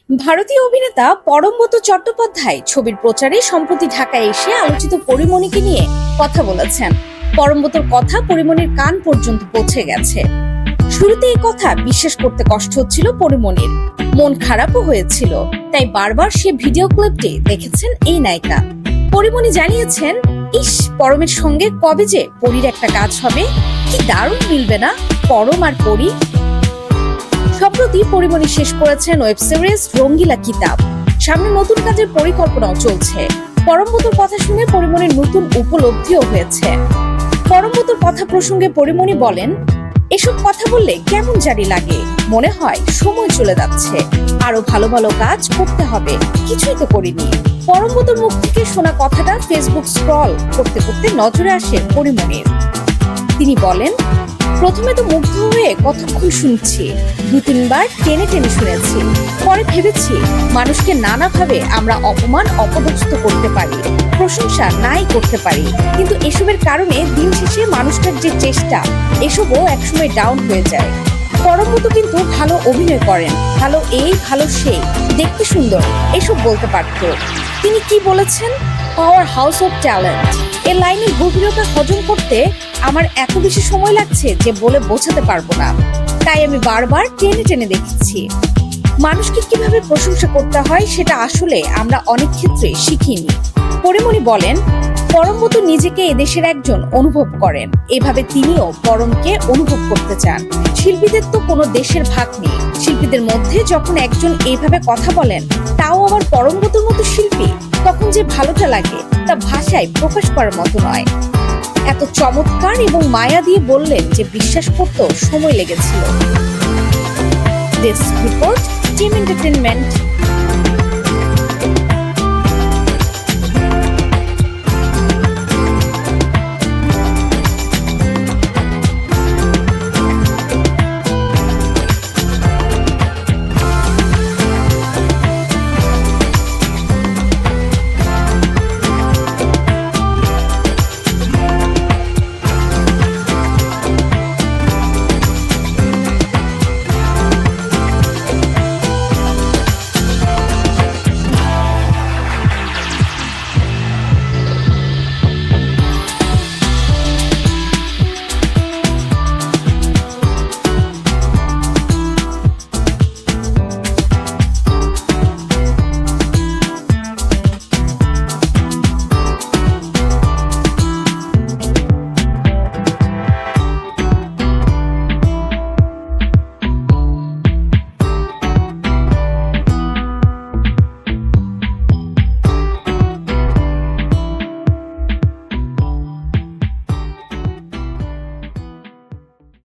ভারতীয় অভিনেতা পরমব্রত চট্টোপাধ্যায় ছবির প্রচারে সম্প্রতি ঢাকায় এসে আলোচিত পরিমণিকে নিয়ে কথা বলেছেন। পরমব্রতর কথা পরিমণির কান পর্যন্ত পৌঁছে গেছে। শুরুতে এই কথা বিশ্বাস করতে কষ্ট হচ্ছিল পরিমণির, মন খারাপও হয়েছিল। তাই বারবার সে ভিডিও ক্লিপটি দেখেছেন এই নায়িকা। পরিমণি জানিয়েছেন, ইস, পরমের সঙ্গে কবে যে পরীর একটা কাজ হবে, কি দারুণ মিলবে না পরম আর পরী। সম্প্রতি পরিমণি শেষ করেছেন ওয়েব সিরিজ রঙ্গিলা কিতাব। সামনে নতুন কাজের পরিকল্পনাও চলছে। পরমব্রতর কথা শুনে পরিমণির নতুন উপলব্ধিও হয়েছে। পরমব্রতর কথা প্রসঙ্গে পরিমণি বলেন, এসব কথা বললে কেমন জানি লাগে, মনে হয় সময় চলে যাচ্ছে, আরো ভালো ভালো কাজ করতে হবে, কিছুই তো করিনি। পরমব্রতর মুখ থেকে শোনা কথাটা ফেসবুক স্ক্রল করতে করতে নজরে আসে পরিমণির। তিনি বলেন, প্রথমে তো মুগ্ধ হয়ে কতক্ষণ শুনছি, 2-3 বার টেনে টেনে শুনেছি। পরে ভেবেছি মানুষকে নানাভাবে আমরা অপমান অপদস্থ করতে পারি, প্রশংসা নাই করতে পারি, কিন্তু এসবের কারণে দিন শেষে মানুষটার যে চেষ্টা, এসবও একসময় ডাউন হয়ে যায়। পরমব্রত কিন্তু ভালো অভিনয় করেন, ভালো এই ভালো সেই, দেখতে সুন্দর, এসব বলতে পারত। তিনি কি বলেছেন, পাওয়ার হাউস অফ ট্যালেন্ট, এই লাইনের গভীরতা হজম করতে আমার এত বেশি সময় লাগছে যে বলে বোঝাতে পারবো না। তাই আমি বারবার টেনে টেনে দেখেছি। মানুষকে কিভাবে প্রশংসা করতে হয় সেটা আসলে আমরা অনেক ক্ষেত্রে শিখিনি। পরিমণি বলেন, পরমব্রত নিজেকে এদেশের একজন অনুভব করেন, এভাবে তিনিও পরমকে অনুভব করতে চান। শিল্পীদের তো কোনো দেশের ভাগ নেই। শিল্পীদের মধ্যে যখন একজন এইভাবে কথা বলেন, তাও আবার পরমব্রতর মতো শিল্পী, তখন যে ভালোটা লাগে তা ভাষায় প্রকাশ করার মতো নয়। এত চমৎকার এবং মায়া দিয়ে বললেন যে বিশ্বাস করতেও সময় লেগেছিল। This report team entertainment.